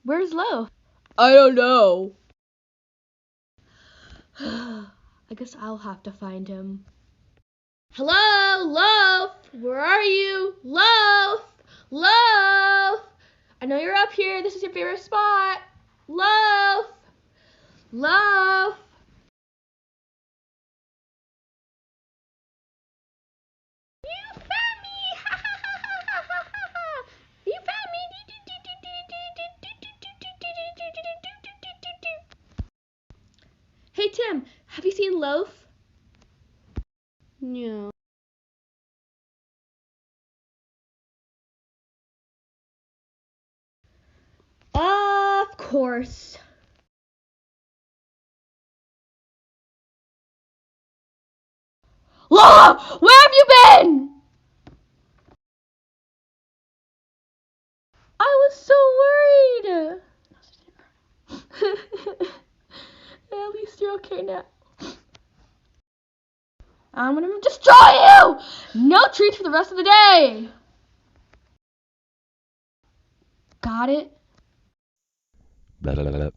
Where's Loaf? I don't know. I guess I'll have to find him. Hello, Loaf! Where are you? Loaf! Loaf! I know you're up here. This is your favorite spot. Loaf! Loaf! You found me! Ha ha ha ha ha ha ha! You found me! Hey Tim, have you seen Loaf? No. Of course. Lola, where have you been? I was so worried. At least you're okay now. I'm gonna destroy you! No treats for the rest of the day! Got it? Blah, blah, blah, blah.